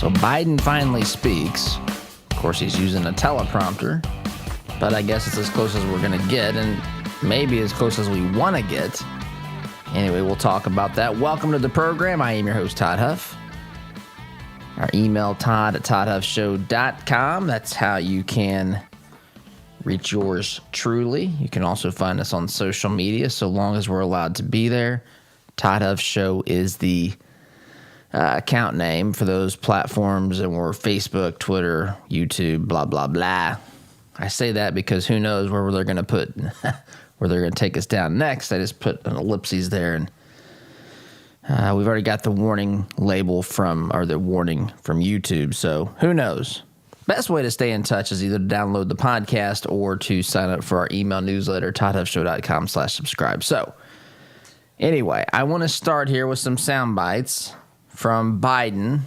So Biden finally speaks. Of course, he's using a teleprompter, but I guess it's as close as we're going to get, and maybe as close as we want to get. Anyway, we'll talk about that. Welcome to the program. I am your host, Todd Huff. Our email, todd@toddhuffshow.com. That's how you can reach yours truly. You can also find us on social media, so long as we're allowed to be there. Todd Huff Show is the account name for those platforms, and we're Facebook, Twitter, YouTube, blah, blah, blah. I say that because who knows where they're going to put, where they're going to take us down next. I just put an ellipses there, and we've already got the warning label the warning from YouTube, so who knows? Best way to stay in touch is either to download the podcast or to sign up for our email newsletter, toddhuffshow.com/subscribe. So anyway, I want to start here with some sound bites from Biden.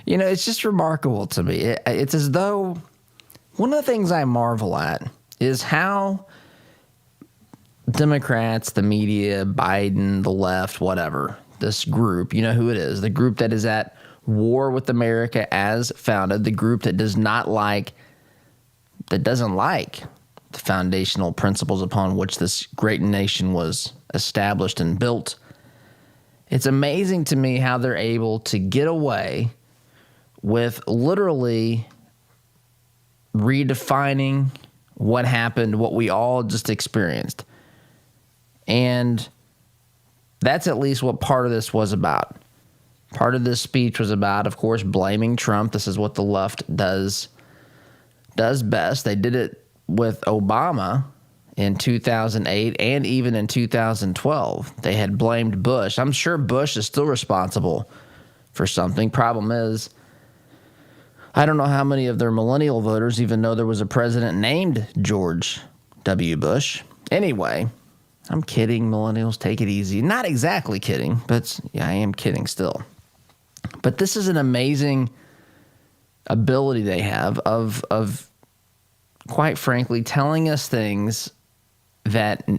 It's just remarkable to me. It's as though one of the things I marvel at is how Democrats, the media, Biden, the left, whatever, this group, you know who it is, the group that is at war with America as founded, the group that doesn't like the foundational principles upon which this great nation was established and built. It's amazing to me how they're able to get away with literally redefining what happened, what we all just experienced. And that's at least what part of this was about. Part of this speech was about, of course, blaming Trump. This is what the left does best. They did it with Obama in 2008 and even in 2012. They had blamed Bush. I'm sure Bush is still responsible for something. Problem is, I don't know how many of their millennial voters even know there was a president named George W. Bush. Anyway, I'm kidding. Millennials, take it easy. Not exactly kidding, but yeah, I am kidding still. But this is an amazing ability they have of quite frankly, telling us things that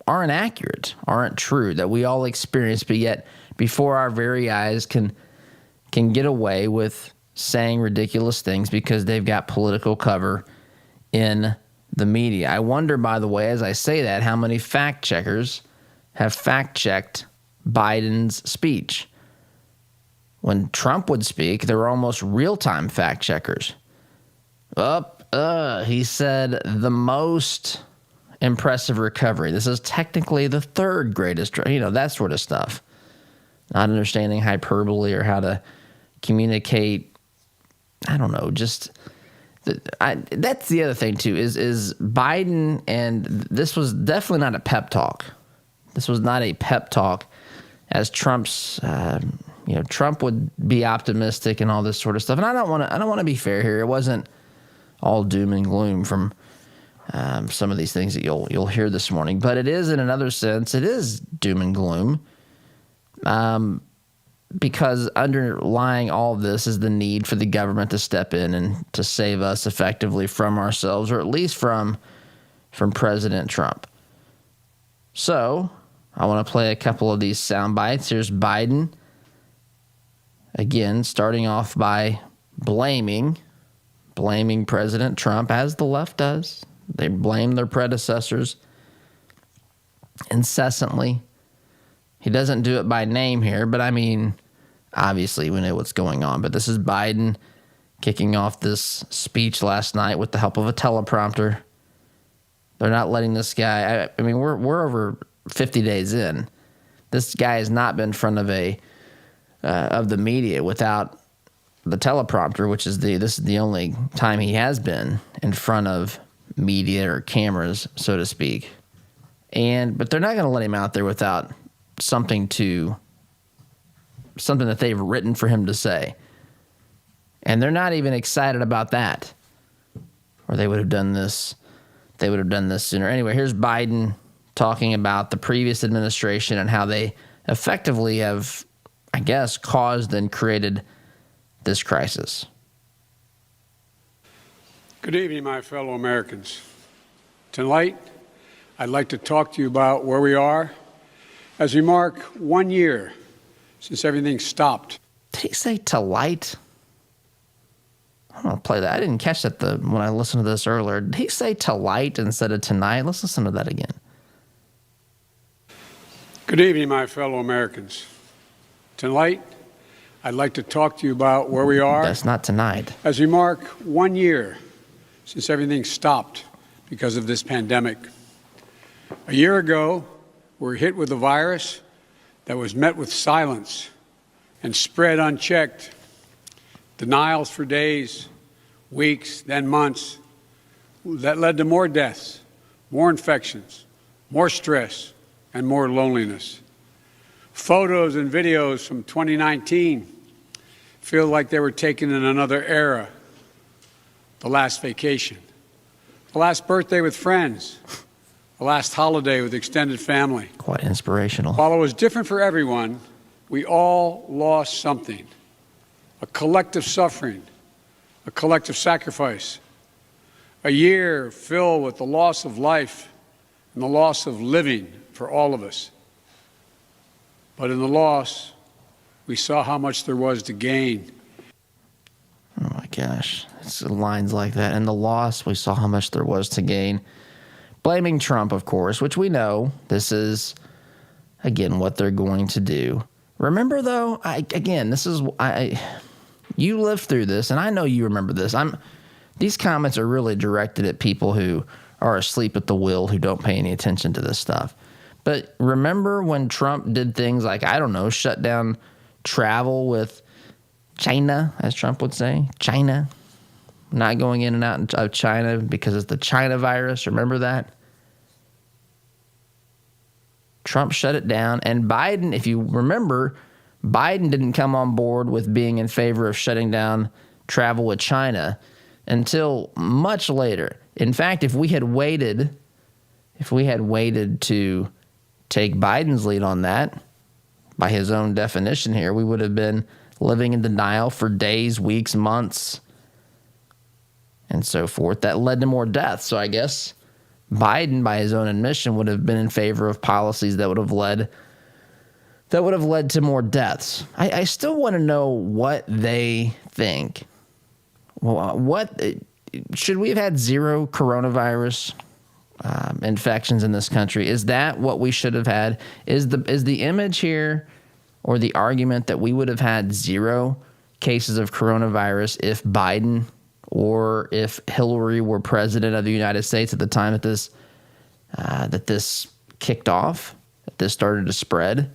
aren't accurate, aren't true, that we all experience, but yet before our very eyes can get away with saying ridiculous things because they've got political cover in the media. I wonder, by the way, as I say that, how many fact checkers have fact-checked Biden's speech. When Trump would speak, there were almost real-time fact checkers. He said the most impressive recovery. This is technically the third greatest, that sort of stuff. Not understanding hyperbole or how to communicate. I don't know, that's the other thing too, is Biden, and this was definitely not a pep talk. This was not a pep talk as Trump's, Trump would be optimistic and all this sort of stuff. And I don't want to be fair here. It wasn't all doom and gloom from some of these things that you'll hear this morning, but it is, in another sense, it is doom and gloom, because underlying all of this is the need for the government to step in and to save us effectively from ourselves, or at least from President Trump. So I want to play a couple of these sound bites. Here's Biden, again, starting off by blaming President Trump, as the left does. They blame their predecessors incessantly. He doesn't do it by name here, but I mean, obviously we know what's going on. But this is Biden kicking off this speech last night with the help of a teleprompter. They're not letting this guy, I mean, we're over 50 days in. This guy has not been in front of the media without the teleprompter, which is this is the only time he has been in front of media or cameras, so to speak. But they're not going to let him out there without something that they've written for him to say. And they're not even excited about that, or they would have done this. They would have done this sooner. Anyway, here's Biden talking about the previous administration and how they effectively have, I guess, caused and created this crisis. Good evening, my fellow Americans. Tonight, I'd like to talk to you about where we are as we mark 1 year since everything stopped. Did he say to light? I'm going to play that. I didn't catch that when I listened to this earlier. Did he say to light instead of tonight? Let's listen to that again. Good evening, my fellow Americans. Tonight, I'd like to talk to you about where we are. That's not tonight. As we mark 1 year since everything stopped because of this pandemic. A year ago, we were hit with a virus that was met with silence and spread unchecked. Denials for days, weeks, then months. That led to more deaths, more infections, more stress, and more loneliness. Photos and videos from 2019 feel like they were taken in another era. The last vacation, the last birthday with friends, the last holiday with extended family. Quite inspirational. While it was different for everyone, we all lost something. A collective suffering, a collective sacrifice. A year filled with the loss of life and the loss of living for all of us. But in the loss, we saw how much there was to gain. Oh my gosh. It's lines like that. In the loss, we saw how much there was to gain. Blaming Trump, of course, which we know this is, again, what they're going to do. Remember, though, you lived through this, and I know you remember this. These comments are really directed at people who are asleep at the wheel, who don't pay any attention to this stuff. But remember when Trump did things like, I don't know, shut down travel with China, as Trump would say, China, not going in and out of China because it's the China virus. Remember that? Trump shut it down, and Biden, if you remember, Biden didn't come on board with being in favor of shutting down travel with China until much later. In fact, if we had waited to take Biden's lead on that, by his own definition here, we would have been living in denial for days, weeks, months, and so forth. That led to more deaths. So I guess Biden, by his own admission, would have been in favor of policies that would have led to more deaths. I still want to know what they think. What should we have had zero coronavirus infections in this country? Is that what we should have had? Is the image here or the argument that we would have had zero cases of coronavirus if Biden or if Hillary were president of the United States at the time that this kicked off, that this started to spread?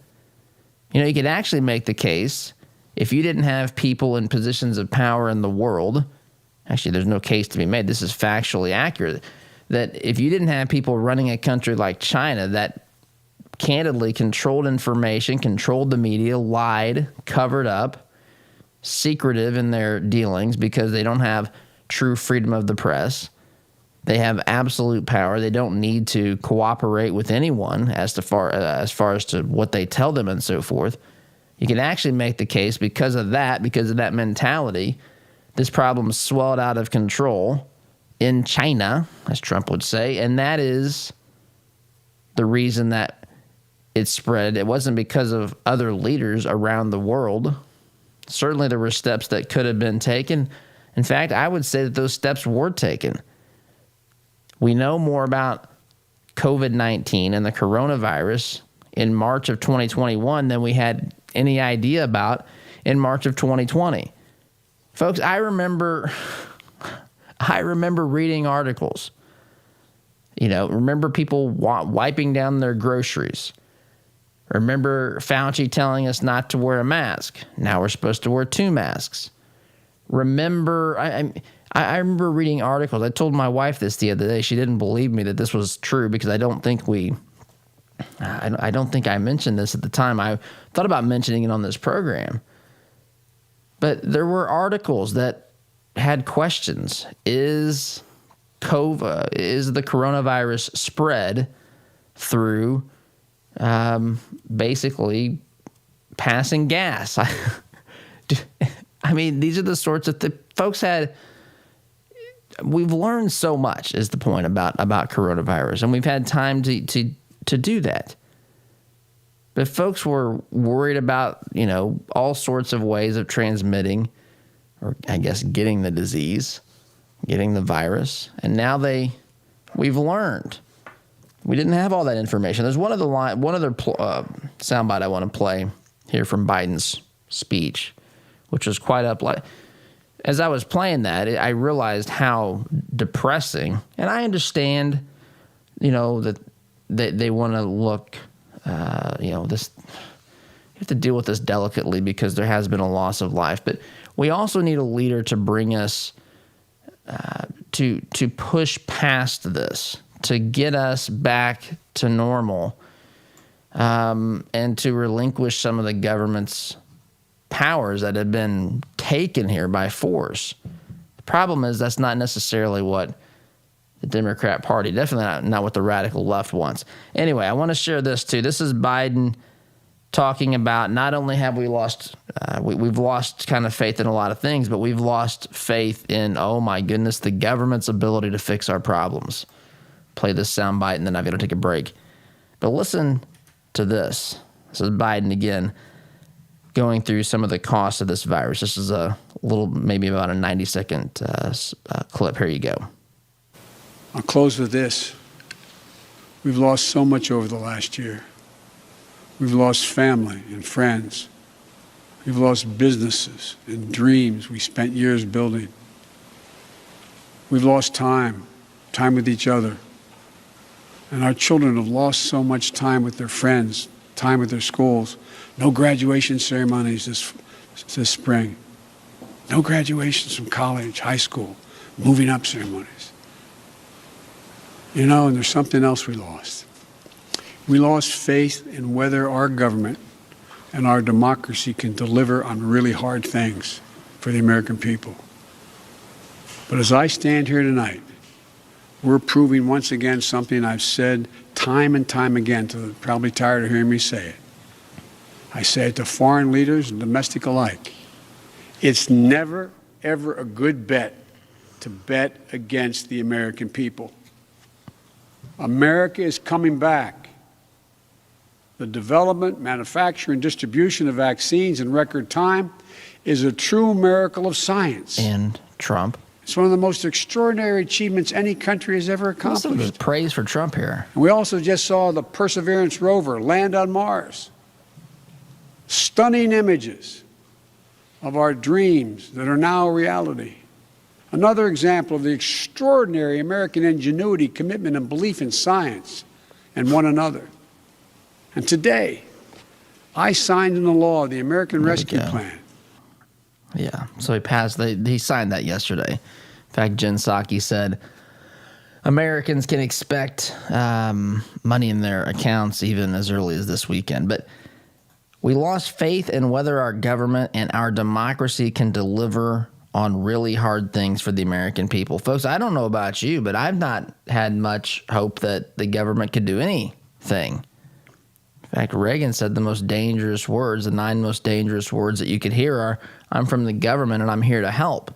You know, you could actually make the case, if you didn't have people in positions of power in the world, actually there's no case to be made, this is factually accurate, that if you didn't have people running a country like China that candidly controlled information, controlled the media, lied, covered up, secretive in their dealings because they don't have true freedom of the press, they have absolute power. They don't need to cooperate with anyone as far as to what they tell them and so forth. You can actually make the case because of that mentality, this problem swelled out of control in China, as Trump would say, and that is the reason that it spread. It wasn't because of other leaders around the world. Certainly there were steps that could have been taken. In fact, I would say that those steps were taken. We know more about COVID-19 and the coronavirus in March of 2021 than we had any idea about in March of 2020. Folks, I remember reading articles. Remember people wiping down their groceries. Remember Fauci telling us not to wear a mask. Now we're supposed to wear 2 masks. Remember, I remember reading articles. I told my wife this the other day. She didn't believe me that this was true because I don't think I mentioned this at the time. I thought about mentioning it on this program. But there were articles that had questions. Is the coronavirus spread through basically passing gas? I mean, these are the sorts of folks had. We've learned so much is the point about coronavirus, and we've had time to do that. But folks were worried about, all sorts of ways of transmitting, or I guess getting the disease, getting the virus. And now we've learned. We didn't have all that information. There's one other soundbite I want to play here from Biden's speech, which was quite up. As I was playing that, I realized how depressing, and I understand, that they want to look, this. You have to deal with this delicately because there has been a loss of life, but we also need a leader to bring us to push past this, to get us back to normal, and to relinquish some of the government's powers that have been taken here by force. The problem is that's not necessarily what the Democrat Party, definitely not what the radical left wants. Anyway, I want to share this too. This is Biden talking about not only have we lost, we've lost kind of faith in a lot of things, but we've lost faith in, oh my goodness, the government's ability to fix our problems. Play this soundbite and then I've got to take a break. But listen to this. This is Biden again going through some of the costs of this virus. This is a little, maybe about a 90-second clip. Here you go. I'll close with this. We've lost so much over the last year. We've lost family and friends. We've lost businesses and dreams we spent years building. We've lost time with each other. And our children have lost so much time with their friends, time with their schools. No graduation ceremonies this spring. No graduations from college, high school, moving up ceremonies. And there's something else we lost. We lost faith in whether our government and our democracy can deliver on really hard things for the American people. But as I stand here tonight, we're proving once again something I've said time and time again, to probably tired of hearing me say it. I say it to foreign leaders and domestic alike. It's never, ever a good bet to bet against the American people. America is coming back. The development, manufacture, and distribution of vaccines in record time is a true miracle of science. And Trump. It's one of the most extraordinary achievements any country has ever accomplished. There's praise for Trump here. And we also just saw the Perseverance rover land on Mars. Stunning images of our dreams that are now a reality. Another example of the extraordinary American ingenuity, commitment, and belief in science and one another. And today, I signed into law the American Rescue Plan. Yeah, so he signed that yesterday. In fact, Jen Psaki said Americans can expect money in their accounts even as early as this weekend. But we lost faith in whether our government and our democracy can deliver on really hard things for the American people. Folks, I don't know about you, but I've not had much hope that the government could do anything. In fact, Reagan said the most dangerous words, the 9 most dangerous words that you could hear are, I'm from the government and I'm here to help.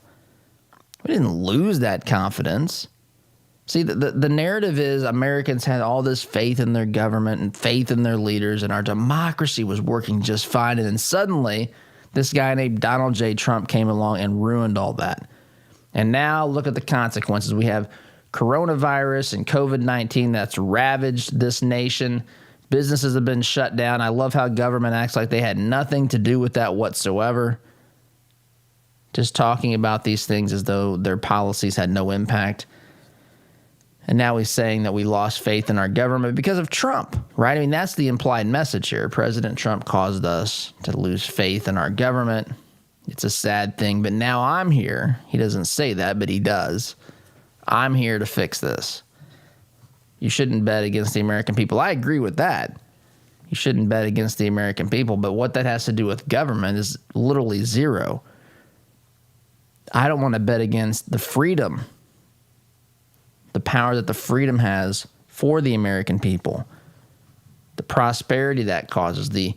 We didn't lose that confidence. See, the narrative is Americans had all this faith in their government and faith in their leaders, and our democracy was working just fine. And then suddenly, this guy named Donald J. Trump came along and ruined all that. And now look at the consequences. We have coronavirus and COVID-19 that's ravaged this nation. Businesses have been shut down. I love how government acts like they had nothing to do with that whatsoever. Just talking about these things as though their policies had no impact. And now he's saying that we lost faith in our government because of Trump, right? I mean, that's the implied message here. President Trump caused us to lose faith in our government. It's a sad thing, but now I'm here. He doesn't say that, but he does. I'm here to fix this. You shouldn't bet against the American people. I agree with that. You shouldn't bet against the American people, but what that has to do with government is literally zero. I don't want to bet against the freedom, the power that the freedom has for the American people, the prosperity that causes, the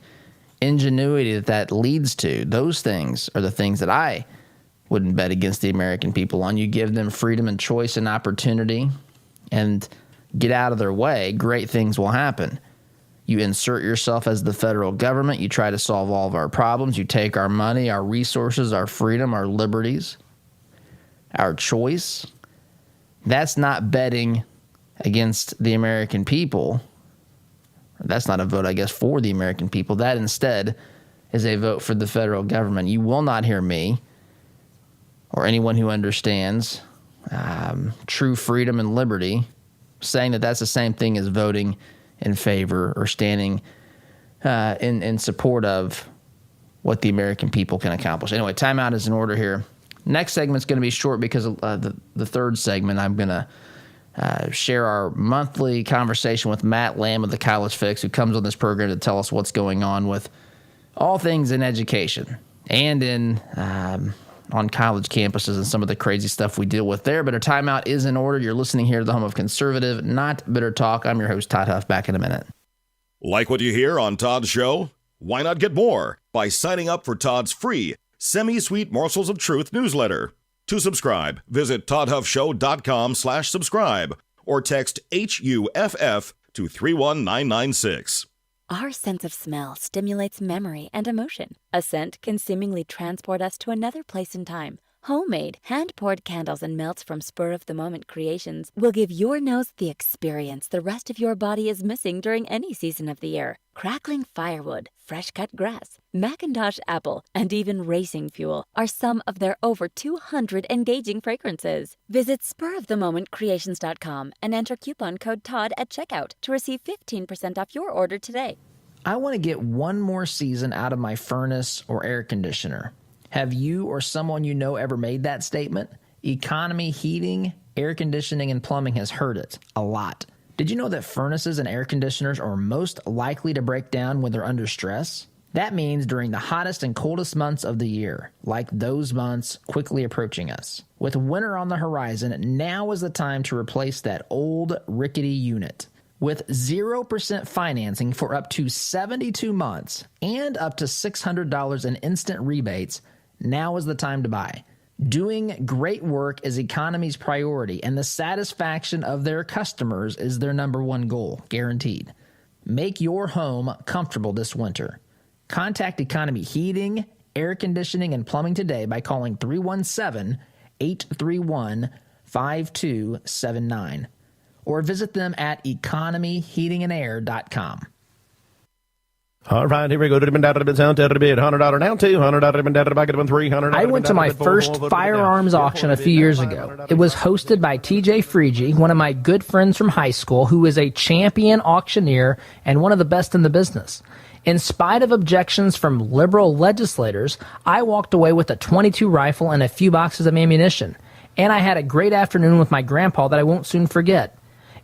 ingenuity that leads to. Those things are the things that I wouldn't bet against the American people on. You give them freedom and choice and opportunity and get out of their way, great things will happen. You insert yourself as the federal government. You try to solve all of our problems. You take our money, our resources, our freedom, our liberties, our choice. That's not betting against the American people. That's not a vote, I guess, for the American people. That instead is a vote for the federal government. You will not hear me or anyone who understands true freedom and liberty saying that that's the same thing as voting in favor or standing in support of what the American people can accomplish. Anyway, timeout is in order here. Next segment's going to be short because the third segment, I'm going to share our monthly conversation with Matt Lamb of the College Fix, who comes on this program to tell us what's going on with all things in education and in on college campuses and some of the crazy stuff we deal with there. But our timeout is in order. You're listening here to the home of conservative, not bitter talk. I'm your host, Todd Huff. Back in a minute. Like what you hear on Todd's show? Why not get more by signing up for Todd's free Semi-Sweet Morsels of Truth newsletter? To subscribe, visit toddhuffshow.com/subscribe or text HUFF to 31996. Our sense of smell stimulates memory and emotion. A scent can seemingly transport us to another place and time. Homemade, hand-poured candles and melts from spur-of-the-moment creations will give your nose the experience the rest of your body is missing during any season of the year. Crackling firewood, fresh-cut grass, Macintosh apple, and even racing fuel are some of their over 200 engaging fragrances. Visit spurofthemomentcreations.com and enter coupon code TODD at checkout to receive 15% off your order today. I want to get one more season out of my furnace or air conditioner. Have you or someone you know ever made that statement? Economy heating, air conditioning, and plumbing has heard it a lot. Did you know that furnaces and air conditioners are most likely to break down when they're under stress? That means during the hottest and coldest months of the year, like those months quickly approaching us. With winter on the horizon, now is the time to replace that old rickety unit. With 0% financing for up to 72 months and up to $600 in instant rebates, now is the time to buy. Doing great work is Economy's priority, and the satisfaction of their customers is their number one goal, guaranteed. Make your home comfortable this winter. Contact Economy Heating, Air Conditioning, and Plumbing today by calling 317-831-5279 or visit them at economyheatingandair.com. All right, here we go. $100 down, $200 back at $300. I went to my first firearms auction a few years ago. It was hosted by TJ Freege, one of my good friends from high school, who is a champion auctioneer and one of the best in the business. In spite of objections from liberal legislators, I walked away with a .22 rifle and a few boxes of ammunition. And I had a great afternoon with my grandpa that I won't soon forget.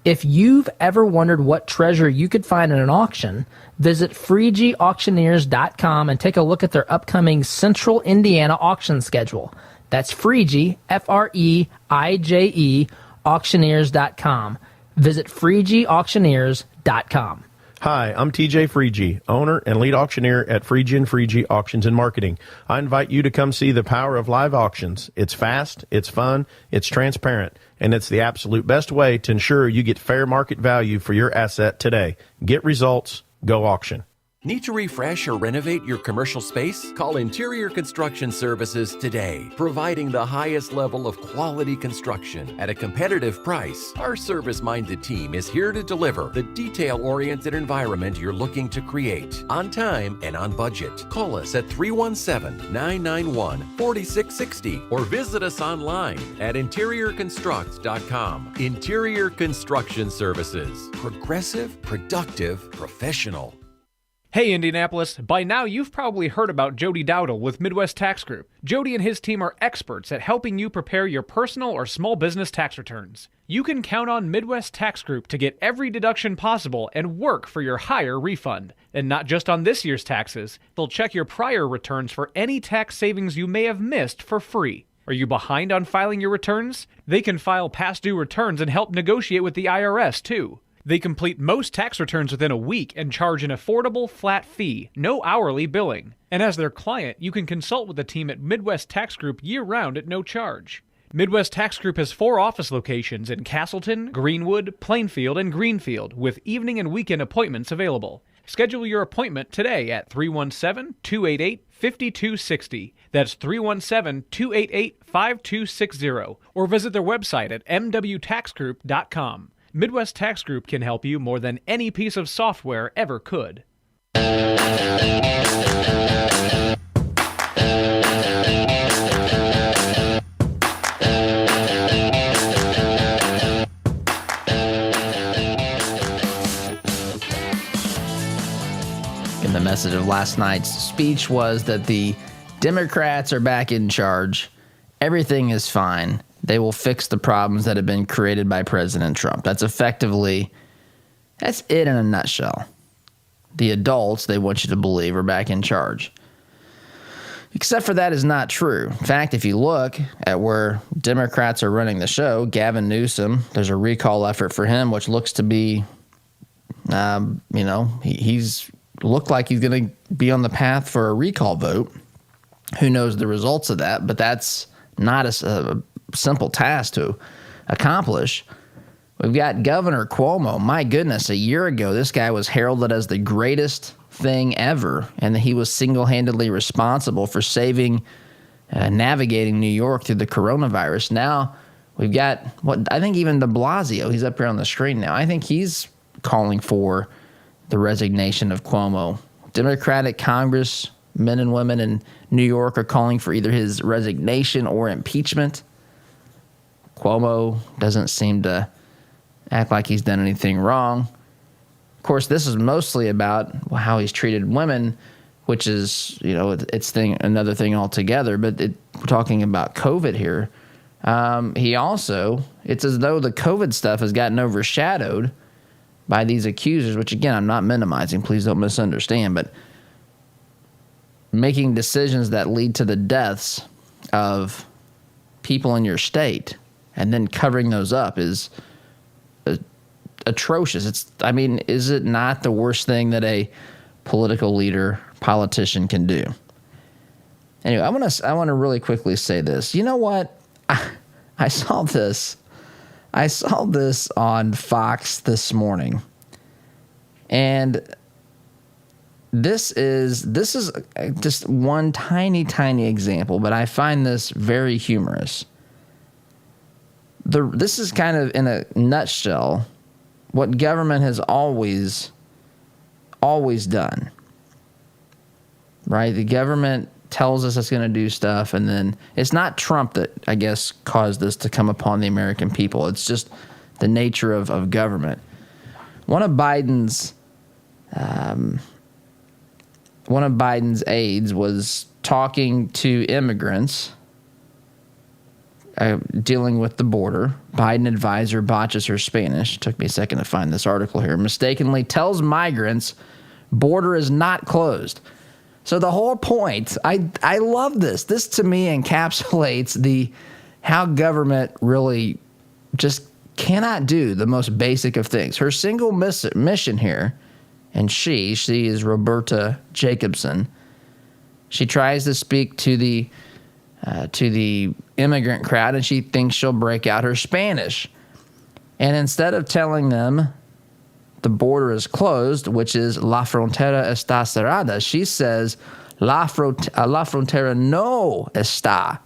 If you've ever wondered what treasure you could find in an auction, visit FreegeAuctioneers.com and take a look at their upcoming Central Indiana auction schedule. That's Freege, Freije, auctioneers.com. Visit FreegeAuctioneers.com. Hi, I'm TJ Freege, owner and lead auctioneer at Freege & Freege Auctions and Marketing. I invite you to come see the power of live auctions. It's fast, it's fun, it's transparent, and it's the absolute best way to ensure you get fair market value for your asset today. Get results, go auction. Need to refresh or renovate your commercial space? Call Interior Construction Services today, providing the highest level of quality construction at a competitive price. Our service-minded team is here to deliver the detail-oriented environment you're looking to create, on time and on budget. Call us at 317-991-4660 or visit us online at interiorconstruct.com. Interior Construction Services. Progressive, productive, professional. Hey Indianapolis, by now you've probably heard about Jody Dowdle with Midwest Tax Group. Jody and his team are experts at helping you prepare your personal or small business tax returns. You can count on Midwest Tax Group to get every deduction possible and work for your higher refund. And not just on this year's taxes, they'll check your prior returns for any tax savings you may have missed for free. Are you behind on filing your returns? They can file past due returns and help negotiate with the IRS too. They complete most tax returns within a week and charge an affordable, flat fee, no hourly billing. And as their client, you can consult with the team at Midwest Tax Group year-round at no charge. Midwest Tax Group has 4 office locations in Castleton, Greenwood, Plainfield, and Greenfield, with evening and weekend appointments available. Schedule your appointment today at 317-288-5260. That's 317-288-5260. Or visit their website at mwtaxgroup.com. Midwest Tax Group can help you more than any piece of software ever could. And the message of last night's speech was that the Democrats are back in charge. Everything is fine. They will fix the problems that have been created by President Trump. That's it in a nutshell. The adults, they want you to believe, are back in charge. Except for that is not true. In fact, if you look at where Democrats are running the show, Gavin Newsom, there's a recall effort for him, which looks to be, he's looked like he's going to be on the path for a recall vote. Who knows the results of that, but that's not a simple task to accomplish. We've got Governor Cuomo. My goodness, a year ago, this guy was heralded as the greatest thing ever, and he was single-handedly responsible for navigating New York through the coronavirus. Now we've got I think even de Blasio, he's up here on the screen now. I think he's calling for the resignation of Cuomo. Democratic Congress men and women in New York are calling for either his resignation or impeachment. Cuomo doesn't seem to act like he's done anything wrong. Of course, this is mostly about how he's treated women, which is, another thing altogether. But we're talking about COVID here. It's as though the COVID stuff has gotten overshadowed by these accusers, which, again, I'm not minimizing. Please don't misunderstand. But making decisions that lead to the deaths of people in your state and then covering those up is atrocious. Is it not the worst thing that a politician can do? Anyway, I want to really quickly say this. You know what? I saw this on Fox this morning, and this is just one tiny example, but I find this very humorous. This is kind of, in a nutshell, what government has always done, right? The government tells us it's going to do stuff, and then it's not Trump that, I guess, caused this to come upon the American people. It's just the nature of government. One of Biden's aides was talking to immigrants dealing with the border. Biden advisor botches her Spanish. Took me a second to find this article here. Mistakenly tells migrants border is not closed. So the whole point, I love this. This to me encapsulates how government really just cannot do the most basic of things. Her single mission here, and she is Roberta Jacobson. She tries to speak to the immigrant crowd, and she thinks she'll break out her Spanish. And instead of telling them the border is closed, which is La frontera está cerrada, she says La frontera no está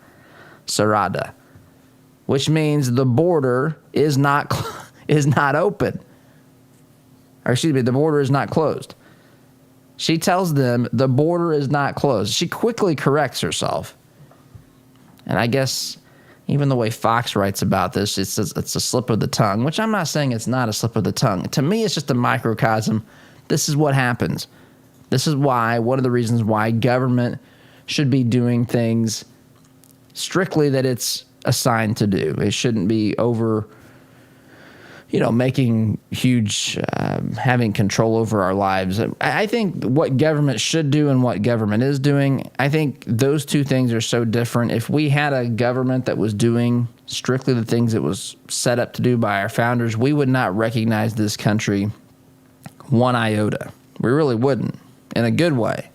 cerrada, which means the border is not open. Or excuse me, the border is not closed. She tells them the border is not closed. She quickly corrects herself. And I guess even the way Fox writes about this, it's a slip of the tongue, which I'm not saying it's not a slip of the tongue. To me, it's just a microcosm. This is what happens. This is one of the reasons why government should be doing things strictly that it's assigned to do. It shouldn't be over, making huge, having control over our lives. I think what government should do and what government is doing, I think those two things are so different. If we had a government that was doing strictly the things it was set up to do by our founders, we would not recognize this country one iota. We really wouldn't, in a good way.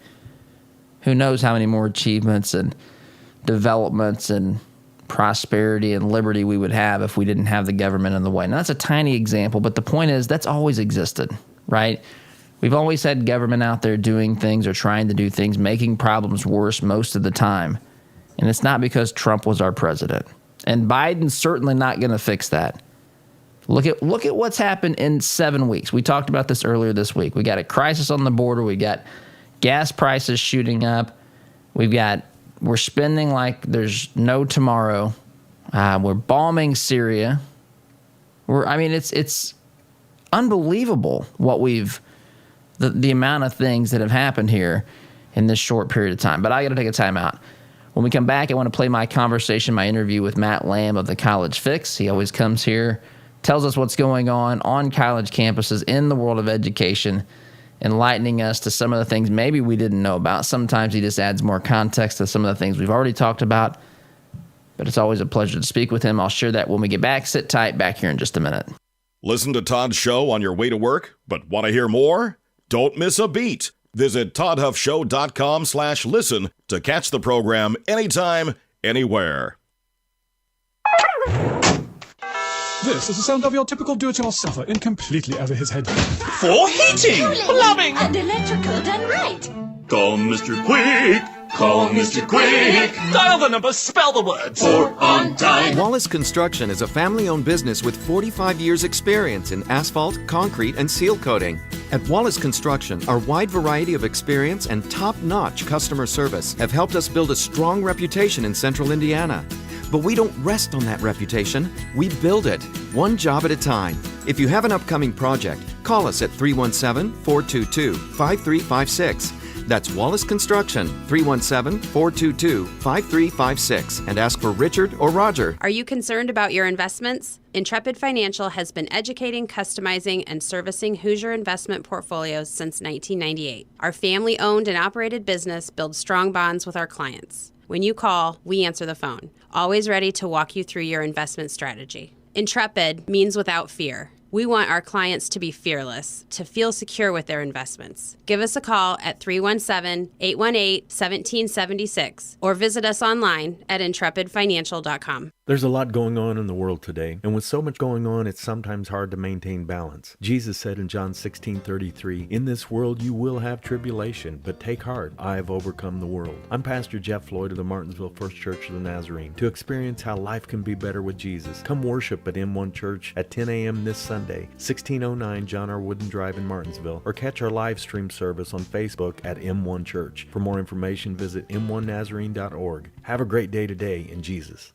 Who knows how many more achievements and developments and prosperity and liberty we would have if we didn't have the government in the way. Now, that's a tiny example, but the point is that's always existed, right? We've always had government out there doing things or trying to do things, making problems worse most of the time. And it's not because Trump was our president. And Biden's certainly not going to fix that. Look at what's happened in 7 weeks. We talked about this earlier this week. We got a crisis on the border. We got gas prices shooting up. We're spending like there's no tomorrow. We're bombing Syria. It's unbelievable what the amount of things that have happened here in this short period of time. But I got to take a time out. When we come back, I want to play my interview with Matt Lamb of the College Fix. He always comes here, tells us what's going on college campuses in the world of education, enlightening us to some of the things maybe we didn't know about. Sometimes he just adds more context to some of the things we've already talked about. But it's always a pleasure to speak with him. I'll share that when we get back. Sit tight, back here in just a minute. Listen to Todd's show on your way to work, but want to hear more? Don't miss a beat. Visit toddhuffshow.com/listen to catch the program anytime, anywhere. This is the sound of your typical do-it-yourselfer in completely over his head. For heating, plumbing, and electrical done right. Call Mr. Quick. Call Mr. Quick. Dial the number, spell the words. For on time. Wallace Construction is a family-owned business with 45 years experience in asphalt, concrete, and seal coating. At Wallace Construction, our wide variety of experience and top-notch customer service have helped us build a strong reputation in central Indiana. But we don't rest on that reputation. We build it, one job at a time. If you have an upcoming project, call us at 317-422-5356. That's Wallace Construction, 317-422-5356, and ask for Richard or Roger. Are you concerned about your investments? Intrepid Financial has been educating, customizing, and servicing Hoosier investment portfolios since 1998. Our family-owned and operated business builds strong bonds with our clients. When you call, we answer the phone, always ready to walk you through your investment strategy. Intrepid means without fear. We want our clients to be fearless, to feel secure with their investments. Give us a call at 317-818-1776 or visit us online at intrepidfinancial.com. There's a lot going on in the world today, and with so much going on, it's sometimes hard to maintain balance. Jesus said in John 16:33, "In this world you will have tribulation, but take heart, I have overcome the world." I'm Pastor Jeff Floyd of the Martinsville First Church of the Nazarene. To experience how life can be better with Jesus, come worship at M1 Church at 10 a.m. this Sunday, 1609 John R. Wooden Drive in Martinsville, or catch our live stream service on Facebook at M1 Church. For more information, visit m1nazarene.org. Have a great day today in Jesus.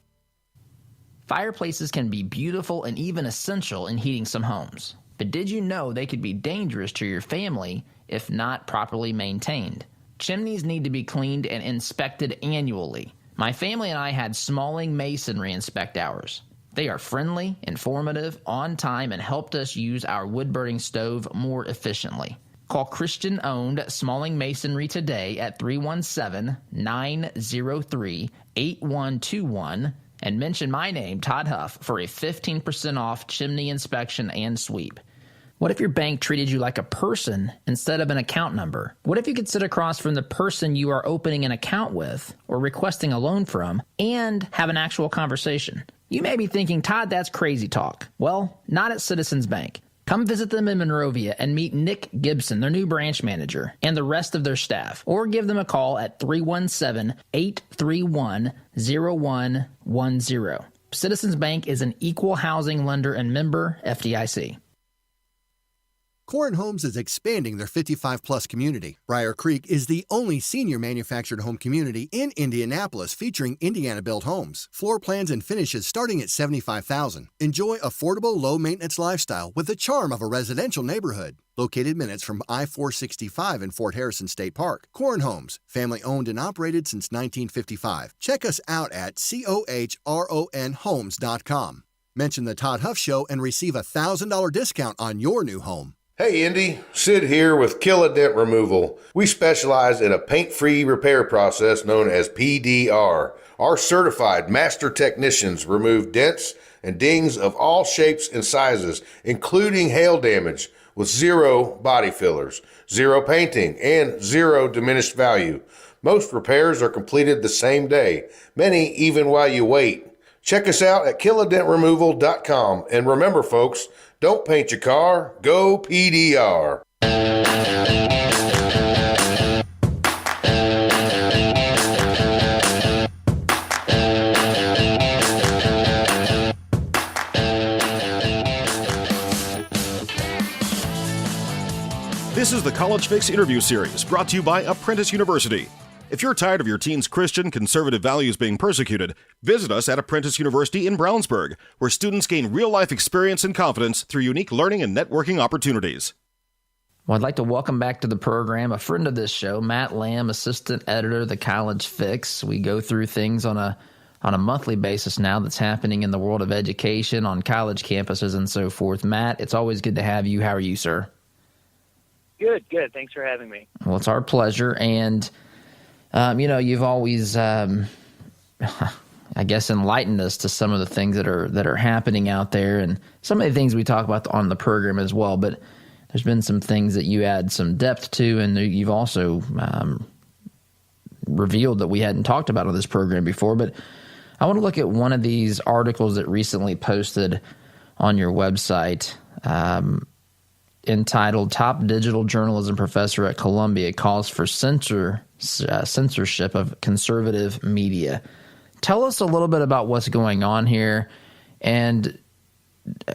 Fireplaces can be beautiful and even essential in heating some homes. But did you know they could be dangerous to your family if not properly maintained? Chimneys need to be cleaned and inspected annually. My family and I had Smalling Masonry inspect ours. They are friendly, informative, on time, and helped us use our wood-burning stove more efficiently. Call Christian-owned Smalling Masonry today at 317-903-8121 and mention my name, Todd Huff, for a 15% off chimney inspection and sweep. What if your bank treated you like a person instead of an account number? What if you could sit across from the person you are opening an account with or requesting a loan from and have an actual conversation? You may be thinking, Todd, that's crazy talk. Well, not at Citizens Bank. Come visit them in Monrovia and meet Nick Gibson, their new branch manager, and the rest of their staff. Or give them a call at 317-831-0110. Citizens Bank is an equal housing lender and member FDIC. Corin Homes is expanding their 55-plus community. Briar Creek is the only senior manufactured home community in Indianapolis featuring Indiana-built homes. Floor plans and finishes starting at $75,000. Enjoy affordable, low-maintenance lifestyle with the charm of a residential neighborhood. Located minutes from I-465 in Fort Harrison State Park. Corin Homes, family-owned and operated since 1955. Check us out at COHRONhomes.com. Mention the Todd Huff Show and receive a $1,000 discount on your new home. Hey Indy, Sid here with Kill Dent Removal. We specialize in a paint-free repair process known as PDR. Our certified master technicians remove dents and dings of all shapes and sizes, including hail damage, with zero body fillers, zero painting, and zero diminished value. Most repairs are completed the same day, many even while you wait. Check us out at killadentremoval.com. And remember, folks, don't paint your car, go PDR. is the College Fix interview series brought to you by Apprentice University. If you're tired of your teen's Christian conservative values being persecuted, visit us at Apprentice University in Brownsburg, where students gain real-life experience and confidence through unique learning and networking opportunities. Well, I'd like to welcome back to the program a friend of this show, Matt Lamb, assistant editor of the College Fix. We go through things on a monthly basis now that's happening in the world of education on college campuses and so forth. Matt, it's always good to have you. How are you, sir? Good. Thanks for having me. Well, it's our pleasure. And, you've always, I guess, enlightened us to some of the things that are happening out there and some of the things we talk about on the program as well. But there's been some things that you add some depth to, and you've also revealed that we hadn't talked about on this program before. But I want to look at one of these articles that recently posted on your website entitled Top Digital Journalism Professor at Columbia Calls for Censorship of Conservative Media. Tell us a little bit about what's going on here and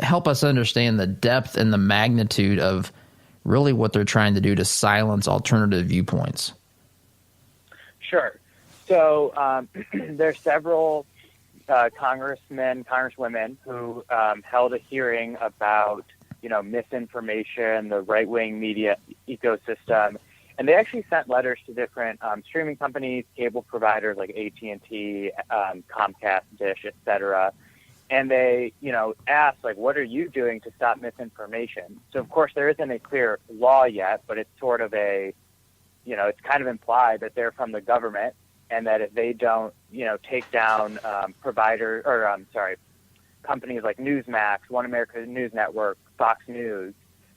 help us understand the depth and the magnitude of really what they're trying to do to silence alternative viewpoints. Sure. So there's several congressmen, congresswomen who held a hearing about, misinformation, the right-wing media ecosystem, and they actually sent letters to different streaming companies, cable providers like AT&T, Comcast, Dish, etc. And they, asked, what are you doing to stop misinformation? So, of course, there isn't a clear law yet, but it's sort of it's kind of implied that they're from the government and that if they don't, take down companies like Newsmax, One America News Network, Fox News,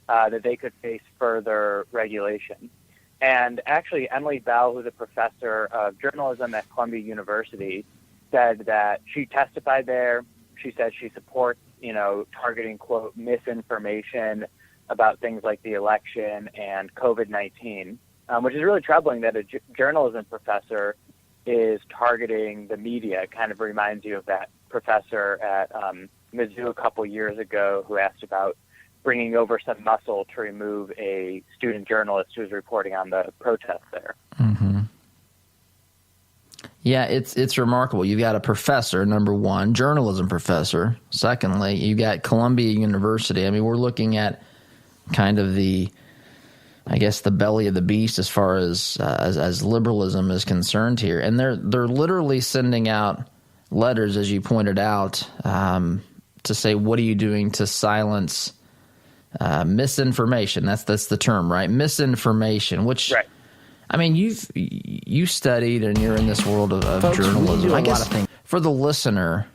that they could face further regulation. And actually, Emily Bell, who's a professor of journalism at Columbia University, said that she testified there. She said she supports, targeting, quote, misinformation about things like the election and COVID-19, which is really troubling that a journalism professor is targeting the media. It kind of reminds you of that professor at Mizzou a couple years ago who asked about bringing over some muscle to remove a student journalist who was reporting on the protests there. Mm-hmm. Yeah, it's remarkable. You've got a professor, number one, journalism professor. Secondly, you got Columbia University. I mean, we're looking at kind of the belly of the beast as far as liberalism is concerned here. And they're literally sending out letters, as you pointed out, to say, what are you doing to silence misinformation? That's the term, right? Misinformation, which, right. I mean, you studied and you're in this world of Folks, journalism. I guess for the listener,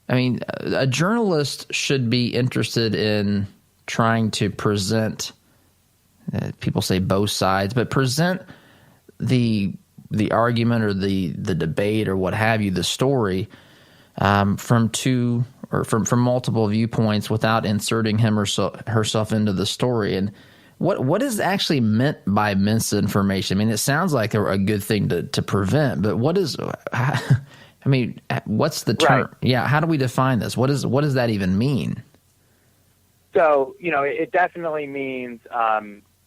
I mean, a journalist should be interested in trying to present, people say both sides, but present the argument or the debate or what have you, the story from two or from multiple viewpoints without inserting him or herself into the story. And what is actually meant by misinformation? I mean, it sounds like a good thing to prevent, but what is? I mean, what's the term? Right. Yeah, how do we define this? What does that even mean? So, it definitely means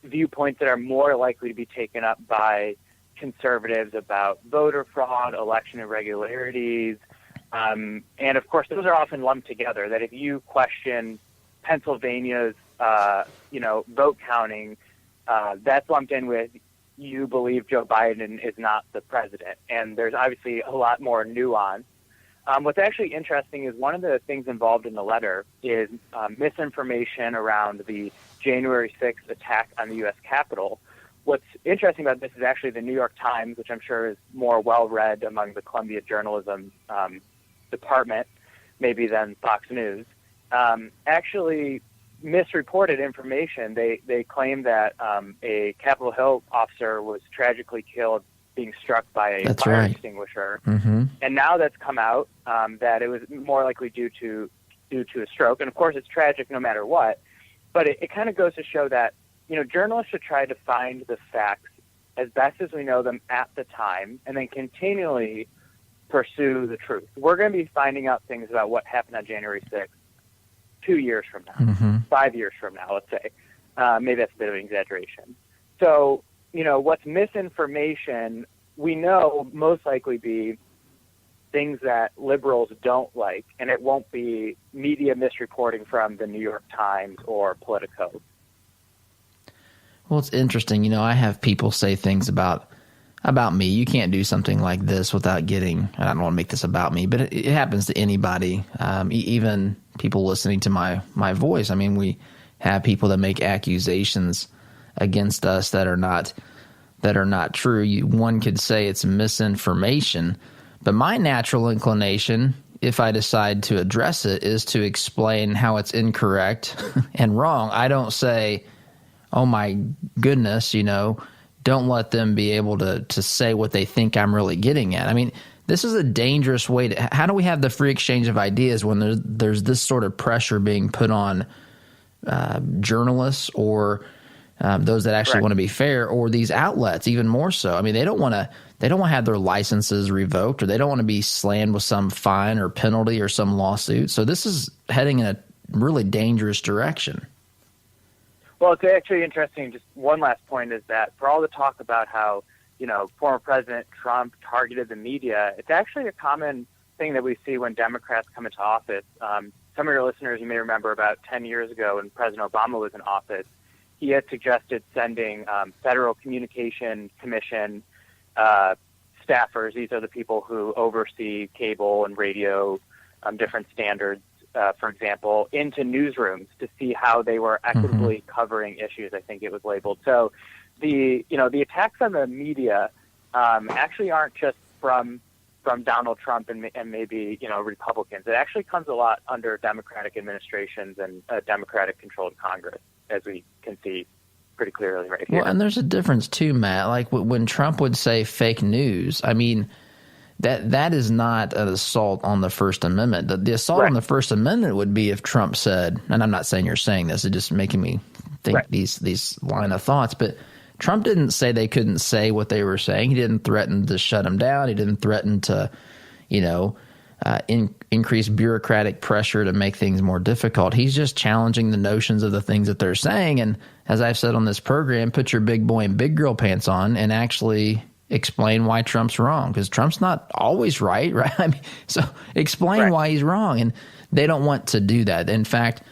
viewpoints that are more likely to be taken up by conservatives about voter fraud, election irregularities, and of course, those are often lumped together. That if you question Pennsylvania's, vote counting, that's lumped in with you believe Joe Biden is not the president. And there's obviously a lot more nuance. What's actually interesting is one of the things involved in the letter is misinformation around the January 6th attack on the U.S. Capitol. What's interesting about this is actually the New York Times, which I'm sure is more well-read among the Columbia journalism department, maybe than Fox News, actually misreported information. They claim that a Capitol Hill officer was tragically killed being struck by a fire extinguisher. Mm-hmm. And now that's come out that it was more likely due to a stroke. And of course, it's tragic no matter what. But it kind of goes to show that, journalists should try to find the facts as best as we know them at the time and then continually pursue the truth. We're going to be finding out things about what happened on January 6th 2 years from now, 5 years from now, let's say. Maybe that's a bit of an exaggeration. So, what's misinformation, we know most likely be things that liberals don't like, and it won't be media misreporting from the New York Times or Politico. Well, it's interesting. I have people say things about me. You can't do something like this without getting, I don't want to make this about me, but it happens to anybody, even people listening to my voice. I mean, we have people that make accusations against us that are not true. One could say it's misinformation, but my natural inclination, if I decide to address it, is to explain how it's incorrect and wrong. I don't say, oh my goodness, don't let them be able to say what they think I'm really getting at. I mean, this is a dangerous way to, how do we have the free exchange of ideas when there's this sort of pressure being put on journalists or those that actually want to be fair, or these outlets even more so? I mean, they don't want to have their licenses revoked, or they don't want to be slammed with some fine or penalty or some lawsuit. So this is heading in a really dangerous direction. Well, it's actually interesting. Just one last point is that for all the talk about how, former President Trump targeted the media, it's actually a common thing that we see when Democrats come into office. Some of your listeners, you may remember about 10 years ago when President Obama was in office, he had suggested sending Federal Communication Commission staffers. These are the people who oversee cable and radio, different standards, for example, into newsrooms to see how they were equitably covering issues, I think it was labeled. So the attacks on the media actually aren't just from Donald Trump and maybe, Republicans. It actually comes a lot under Democratic administrations and a Democratic-controlled Congress, as we can see pretty clearly right here. Well, and there's a difference too, Matt. Like when Trump would say fake news, I mean, that is not an assault on the First Amendment. The assault on the First Amendment would be if Trump said, and I'm not saying you're saying this, it's just making me think these line of thoughts, but Trump didn't say they couldn't say what they were saying. He didn't threaten to shut them down. He didn't threaten to, increase bureaucratic pressure to make things more difficult. He's just challenging the notions of the things that they're saying. And as I've said on this program, put your big boy and big girl pants on and actually explain why Trump's wrong, because Trump's not always right? I mean, so explain why he's wrong. And they don't want to do that. In fact,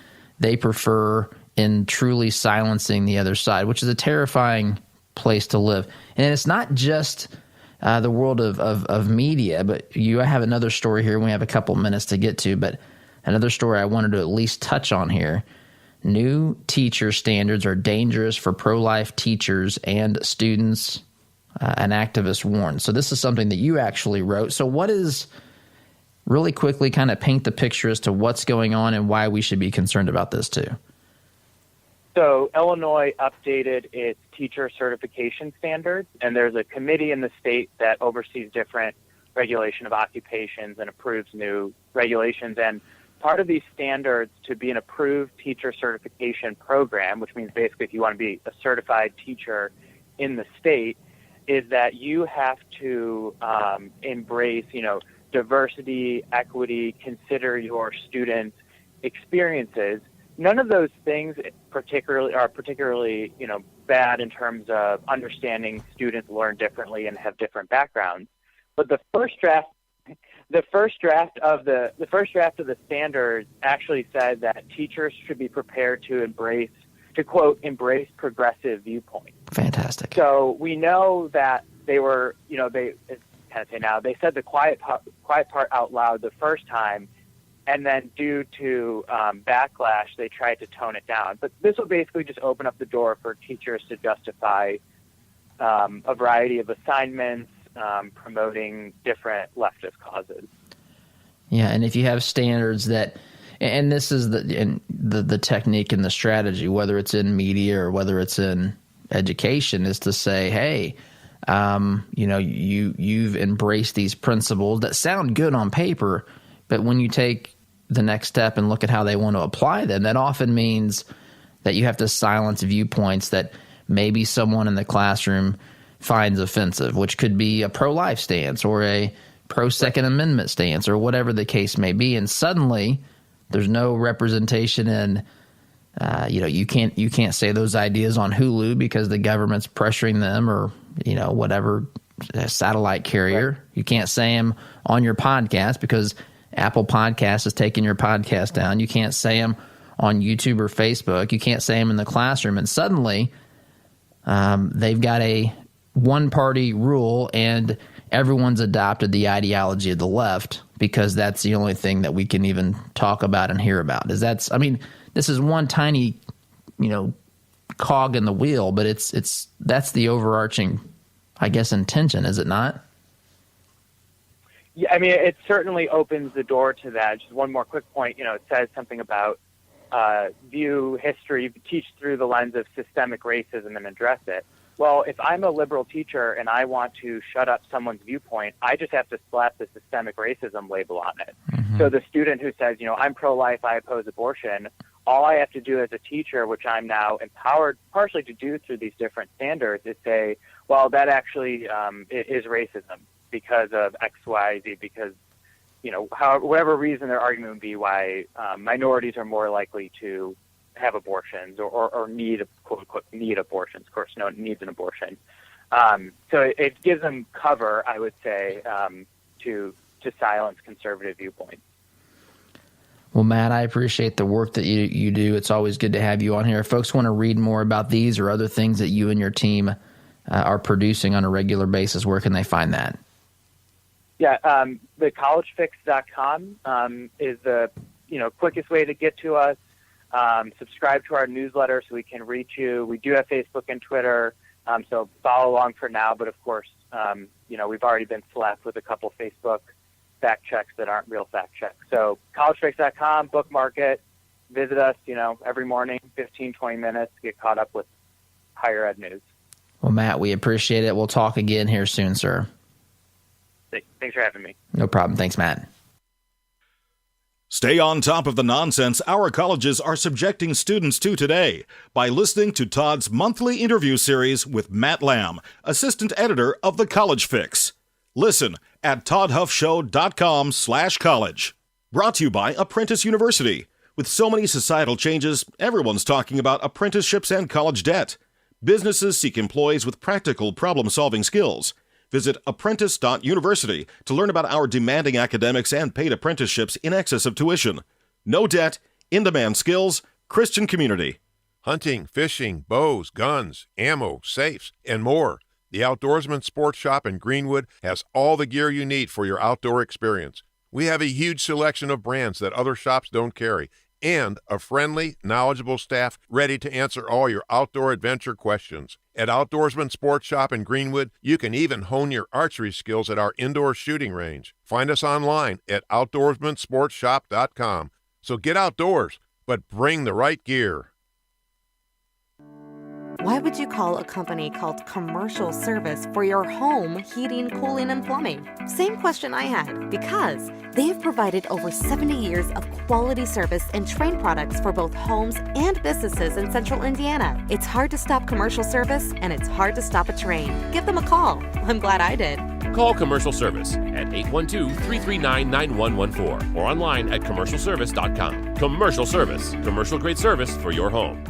they prefer in truly silencing the other side, which is a terrifying place to live. And it's not just the world of media, but I have another story here. We have a couple minutes to get to, but another story I wanted to at least touch on here. New teacher standards are dangerous for pro-life teachers and students, an activist warned. So this is something that you actually wrote. So what is, really quickly, kind of paint the picture as to what's going on and why we should be concerned about this too. So Illinois updated its teacher certification standards, and there's a committee in the state that oversees different regulation of occupations and approves new regulations. And part of these standards to be an approved teacher certification program, which means basically if you want to be a certified teacher in the state, is that you have to embrace, diversity, equity, consider your students' experiences. None of those things are particularly, bad in terms of understanding students learn differently and have different backgrounds. But the first draft of the standards actually said that teachers should be prepared to embrace progressive viewpoints. Fantastic. So we know that they were, they said the quiet part out loud the first time, and then due to backlash, they tried to tone it down. But this will basically just open up the door for teachers to justify a variety of assignments, promoting different leftist causes. Yeah, and if you have standards that, and this is the technique and the strategy, whether it's in media or whether it's in education, is to say, hey, you've embraced these principles that sound good on paper, but when you take the next step and look at how they want to apply them, that often means that you have to silence viewpoints that maybe someone in the classroom finds offensive, which could be a pro-life stance or a pro-Second Amendment stance or whatever the case may be. And suddenly there's no representation in You can't say those ideas on Hulu because the government's pressuring them, or whatever satellite carrier. Right. You can't say them on your podcast because Apple Podcasts is taking your podcast down. You can't say them on YouTube or Facebook. You can't say them in the classroom. And suddenly, they've got a one-party rule, and everyone's adopted the ideology of the left because that's the only thing that we can even talk about and hear about. This is one tiny, cog in the wheel, but that's the overarching, I guess, intention, is it not? Yeah, it certainly opens the door to that. Just one more quick point. It says something about view history, teach through the lens of systemic racism and address it. Well, if I'm a liberal teacher and I want to shut up someone's viewpoint, I just have to slap the systemic racism label on it. Mm-hmm. So the student who says, I'm pro-life, I oppose abortion, all I have to do as a teacher, which I'm now empowered partially to do through these different standards, is say, well, that actually is racism because of X, Y, Z, because, whatever reason their argument would be why minorities are more likely to have abortions or need, quote unquote, need abortions. Of course, no one needs an abortion. So it gives them cover, I would say, to silence conservative viewpoints. Well, Matt, I appreciate the work that you do. It's always good to have you on here. If folks want to read more about these or other things that you and your team are producing on a regular basis, where can they find that? Yeah, the collegefix.com is the quickest way to get to us. Subscribe to our newsletter so we can reach you. We do have Facebook and Twitter, so follow along for now. But of course, we've already been slapped with a couple Facebook fact checks that aren't real fact checks. So collegefix.com, bookmark it, visit us, every morning, 15, 20 minutes, get caught up with higher ed news. Well, Matt, we appreciate it. We'll talk again here soon, sir. Thanks for having me. No problem. Thanks, Matt. Stay on top of the nonsense our colleges are subjecting students to today by listening to Todd's monthly interview series with Matt Lamb, assistant editor of The College Fix. Listen at toddhuffshow.com/college. Brought to you by Apprentice University. With so many societal changes, everyone's talking about apprenticeships and college debt. Businesses seek employees with practical problem-solving skills. Visit apprentice.university to learn about our demanding academics and paid apprenticeships in excess of tuition. No debt, in-demand skills, Christian community. Hunting, fishing, bows, guns, ammo, safes, and more. The Outdoorsman Sports Shop in Greenwood has all the gear you need for your outdoor experience. We have a huge selection of brands that other shops don't carry, and a friendly, knowledgeable staff ready to answer all your outdoor adventure questions. At Outdoorsman Sports Shop in Greenwood, you can even hone your archery skills at our indoor shooting range. Find us online at outdoorsmansportshop.com. So get outdoors, but bring the right gear. Why would you call a company called Commercial Service for your home heating, cooling, and plumbing? Same question I had, because they have provided over 70 years of quality service and Trane products for both homes and businesses in Central Indiana. It's hard to stop Commercial Service, and it's hard to stop a Trane. Give them a call. I'm glad I did. Call Commercial Service at 812-339-9114 or online at commercialservice.com. Commercial Service, commercial-grade service for your home.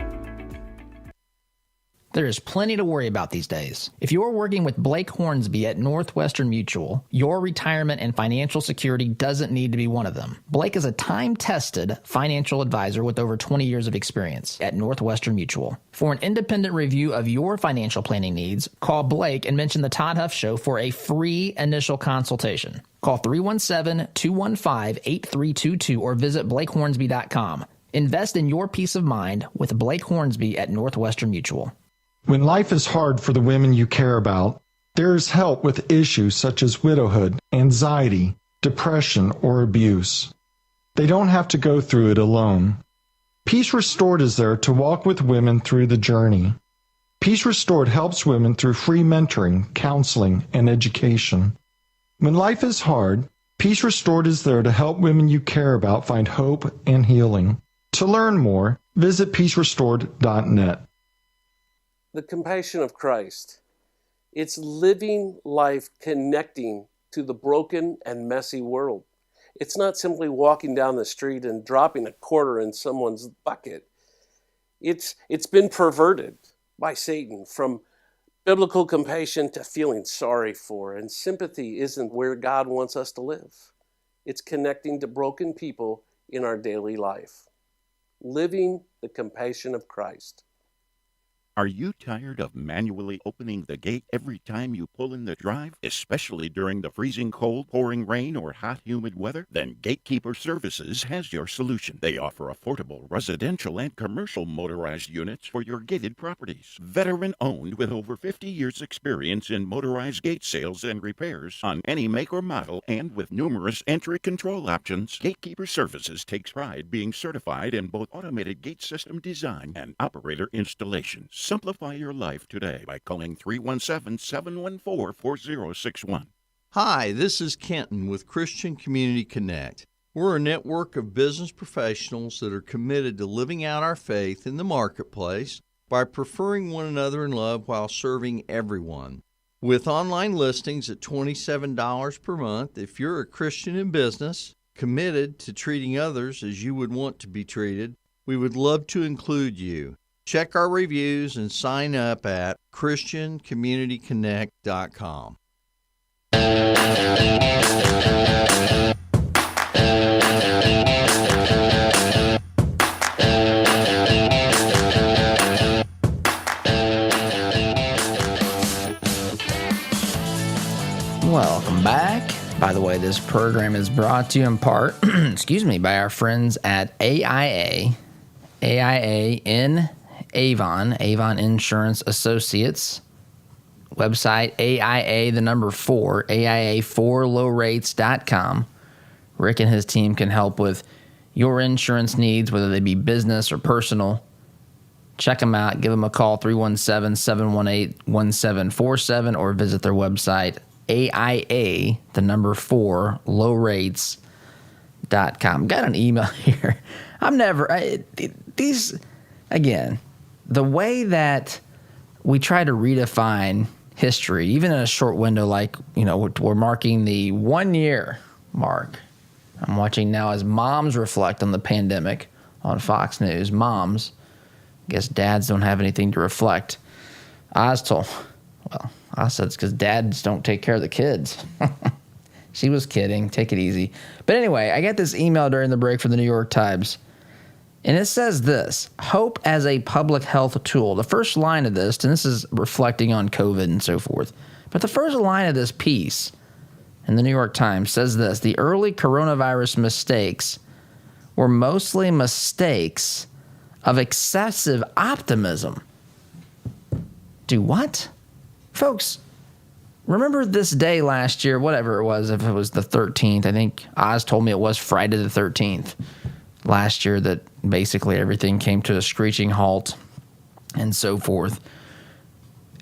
There is plenty to worry about these days. If you're working with Blake Hornsby at Northwestern Mutual, your retirement and financial security doesn't need to be one of them. Blake is a time-tested financial advisor with over 20 years of experience at Northwestern Mutual. For an independent review of your financial planning needs, call Blake and mention the Todd Huff Show for a free initial consultation. Call 317-215-8322 or visit blakehornsby.com. Invest in your peace of mind with Blake Hornsby at Northwestern Mutual. When life is hard for the women you care about, there is help with issues such as widowhood, anxiety, depression, or abuse. They don't have to go through it alone. Peace Restored is there to walk with women through the journey. Peace Restored helps women through free mentoring, counseling, and education. When life is hard, Peace Restored is there to help women you care about find hope and healing. To learn more, visit peacerestored.net. The compassion of Christ. It's living life connecting to the broken and messy world. It's not simply walking down the street and dropping a quarter in someone's bucket. It's been perverted by Satan from biblical compassion to feeling sorry for, and sympathy isn't where God wants us to live. It's connecting to broken people in our daily life, living the compassion of Christ. Are you tired of manually opening the gate every time you pull in the drive, especially during the freezing cold, pouring rain, or hot, humid weather? Then Gatekeeper Services has your solution. They offer affordable residential and commercial motorized units for your gated properties. Veteran-owned with over 50 years' experience in motorized gate sales and repairs on any make or model, and with numerous entry control options, Gatekeeper Services takes pride being certified in both automated gate system design and operator installation. Simplify your life today by calling 317-714-4061. Hi, this is Kenton with Christian Community Connect. We're a network of business professionals that are committed to living out our faith in the marketplace by preferring one another in love while serving everyone. With online listings at $27 per month, if you're a Christian in business, committed to treating others as you would want to be treated, we would love to include you. Check our reviews and sign up at ChristianCommunityConnect.com. Welcome back. By the way, this program is brought to you in part, by our friends at AIA in Avon Insurance Associates. Website AIA4lowrates.com. Rick and his team can help with your insurance needs, whether they be business or personal. Check them out. Give them a call, 317-718-1747, or visit their website, AIA4lowrates.com. Got an email here. Again, the way that we try to redefine history, even in a short window, like, we're marking the 1 year mark. I'm watching now as moms reflect on the pandemic on Fox News. Moms, I guess dads don't have anything to reflect. I said it's because dads don't take care of the kids. She was kidding. Take it easy. But anyway, I got this email during the break from the New York Times. And it says this: hope as a public health tool. The first line of this, and this is reflecting on COVID and so forth, but the first line of this piece in the New York Times says this: the early coronavirus mistakes were mostly mistakes of excessive optimism. Do what? Folks, remember this day last year, whatever it was, if it was the 13th, I think Oz told me it was Friday the 13th. Last year, that basically everything came to a screeching halt and so forth.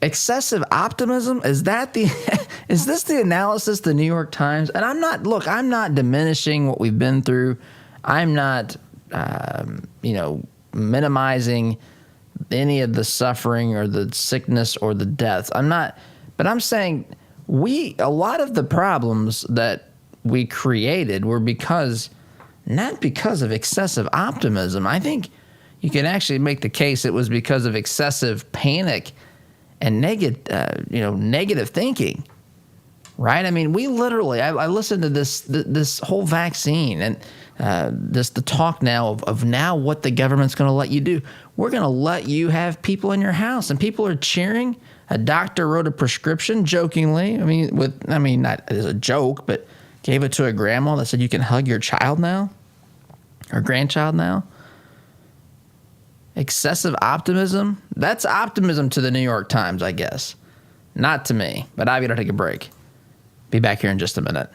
Excessive optimism? Is this the analysis the New York Times? And I'm not diminishing what we've been through. I'm not, minimizing any of the suffering or the sickness or the deaths. But I'm saying a lot of the problems that we created were not because of excessive optimism. I think you can actually make the case it was because of excessive panic and negative thinking, right? I mean, we literally, I listened to this whole vaccine and the talk now of now what the government's going to let you do. We're going to let you have people in your house, and people are cheering. A doctor wrote a prescription jokingly. Not as a joke, but gave it to a grandma that said you can hug your child now or grandchild now. Excessive optimism? That's optimism to the New York Times, I guess. Not to me, but I've got to take a break. Be back here in just a minute.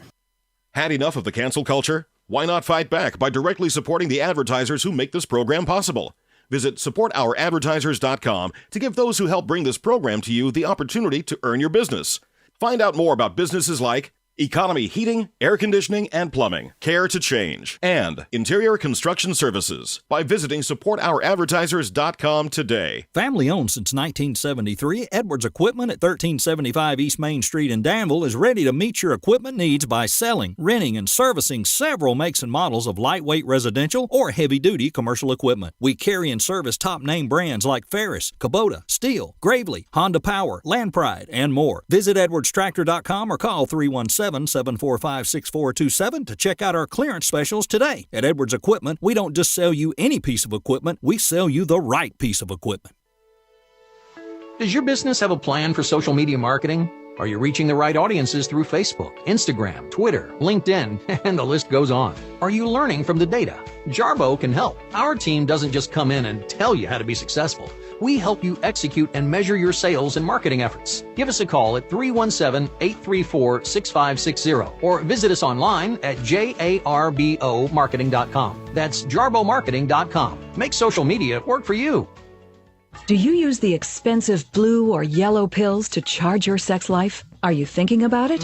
Had enough of the cancel culture? Why not fight back by directly supporting the advertisers who make this program possible? Visit supportouradvertisers.com to give those who help bring this program to you the opportunity to earn your business. Find out more about businesses like Economy heating, air conditioning, and plumbing. Care to change. And interior construction services by visiting supportouradvertisers.com today. Family owned since 1973, Edwards Equipment at 1375 East Main Street in Danville is ready to meet your equipment needs by selling, renting, and servicing several makes and models of lightweight residential or heavy-duty commercial equipment. We carry and service top-name brands like Ferris, Kubota, Steel, Gravely, Honda Power, Land Pride, and more. Visit edwardstractor.com or call 317-745-6427 to check out our clearance specials today. At Edwards Equipment, we don't just sell you any piece of equipment, we sell you the right piece of equipment. Does your business have a plan for social media marketing? Are you reaching the right audiences through Facebook, Instagram, Twitter, LinkedIn, and the list goes on? Are you learning from the data? Jarbo can help. Our team doesn't just come in and tell you how to be successful. We help you execute and measure your sales and marketing efforts. Give us a call at 317-834-6560 or visit us online at jarbomarketing.com. That's jarbomarketing.com. Make social media work for you. Do you use the expensive blue or yellow pills to charge your sex life? Are you thinking about it?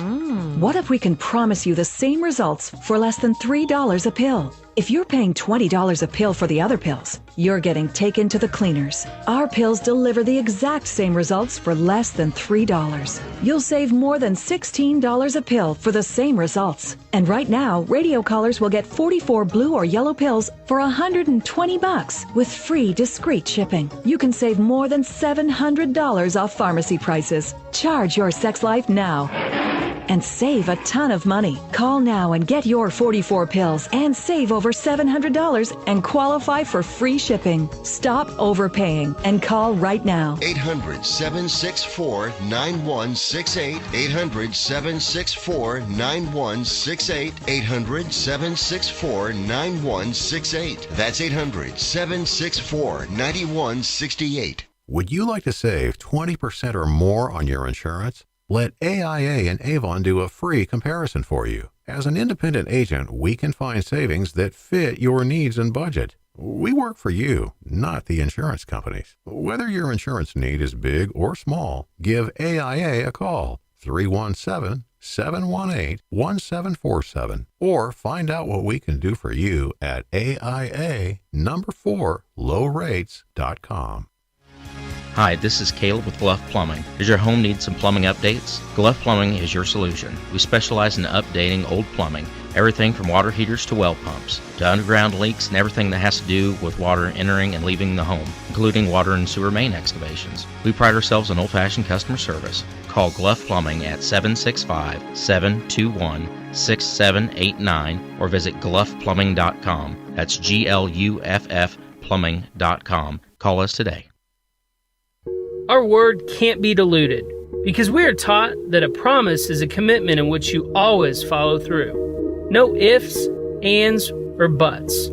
What if we can promise you the same results for less than $3 a pill? If you're paying $20 a pill for the other pills, you're getting taken to the cleaners. Our pills deliver the exact same results for less than $3. You'll save more than $16 a pill for the same results. And right now, radio callers will get 44 blue or yellow pills for $120 with free discreet shipping. You can save more than $700 off pharmacy prices. Charge your sex life now and save a ton of money. Call now and get your 44 pills and save over $700 and qualify for free shipping. Stop overpaying and call right now. 800-764-9168. 800-764-9168. 800-764-9168. That's 800-764-9168. Would you like to save 20% or more on your insurance? Let AIA and Avon do a free comparison for you. As an independent agent, we can find savings that fit your needs and budget. We work for you, not the insurance companies. Whether your insurance need is big or small, give AIA a call, 317-718-1747, or find out what we can do for you at AIA4lowrates.com. Hi, this is Caleb with Gluff Plumbing. Does your home need some plumbing updates? Gluff Plumbing is your solution. We specialize in updating old plumbing, everything from water heaters to well pumps, to underground leaks and everything that has to do with water entering and leaving the home, including water and sewer main excavations. We pride ourselves on old-fashioned customer service. Call Gluff Plumbing at 765-721-6789 or visit gluffplumbing.com. That's GLUFF plumbing.com. Call us today. Our word can't be diluted because we are taught that a promise is a commitment in which you always follow through. No ifs, ands, or buts.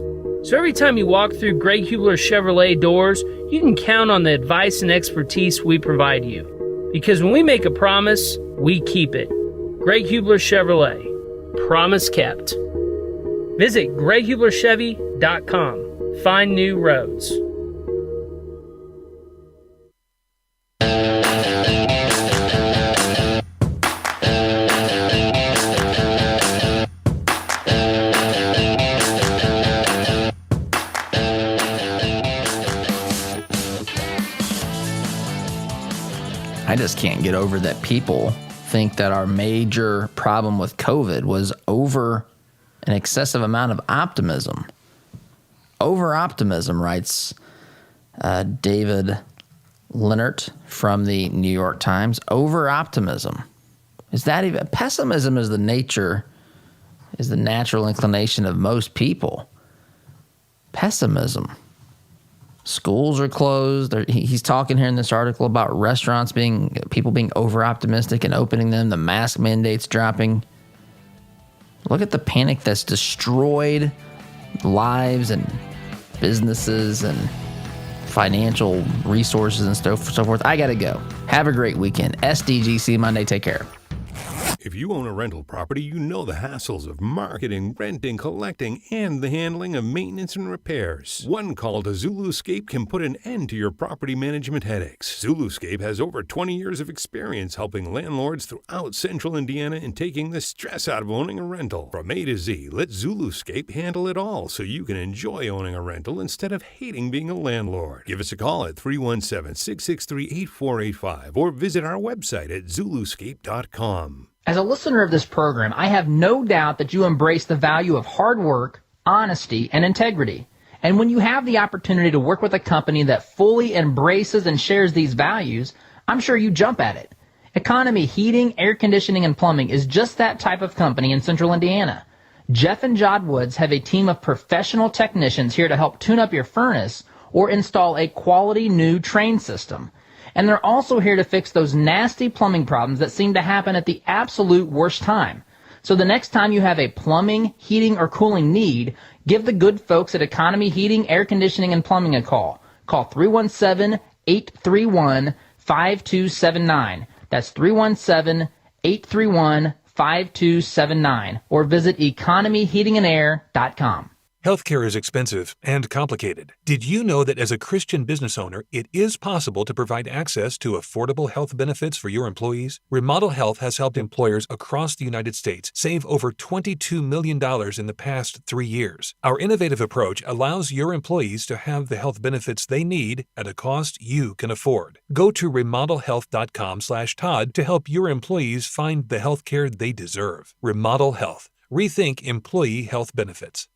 So every time you walk through Greg Hubler Chevrolet doors, you can count on the advice and expertise we provide you. Because when we make a promise, we keep it. Greg Hubler Chevrolet. Promise kept. Visit GregHublerChevy.com. Find new roads. I just can't get over that people think that our major problem with COVID was over an excessive amount of optimism. Over optimism, writes David Leonard from the New York Times. Over optimism. Is that even pessimism? Is the natural inclination of most people. Pessimism. Schools are closed. He's talking here in this article about restaurants people being over-optimistic and opening them, the mask mandates dropping. Look at the panic that's destroyed lives and businesses and financial resources and so forth. I got to go. Have a great weekend. SDGC Monday. Take care. If you own a rental property, you know the hassles of marketing, renting, collecting, and the handling of maintenance and repairs. One call to Zuluscape can put an end to your property management headaches. Zuluscape has over 20 years of experience helping landlords throughout central Indiana in taking the stress out of owning a rental. From A to Z, let Zuluscape handle it all so you can enjoy owning a rental instead of hating being a landlord. Give us a call at 317-663-8485 or visit our website at zuluscape.com. As a listener of this program, I have no doubt that you embrace the value of hard work, honesty, and integrity. And when you have the opportunity to work with a company that fully embraces and shares these values, I'm sure you jump at it. Economy Heating, Air Conditioning, and Plumbing is just that type of company in central Indiana. Jeff and Jod Woods have a team of professional technicians here to help tune up your furnace or install a quality new train system. And they're also here to fix those nasty plumbing problems that seem to happen at the absolute worst time. So the next time you have a plumbing, heating, or cooling need, give the good folks at Economy Heating, Air Conditioning, and Plumbing a call. Call 317-831-5279. That's 317-831-5279. Or visit economyheatingandair.com. Healthcare is expensive and complicated. Did you know that as a Christian business owner, it is possible to provide access to affordable health benefits for your employees? Remodel Health has helped employers across the United States save over $22 million in the past 3 years. Our innovative approach allows your employees to have the health benefits they need at a cost you can afford. Go to remodelhealth.com/Todd to help your employees find the healthcare they deserve. Remodel Health. Rethink employee health benefits.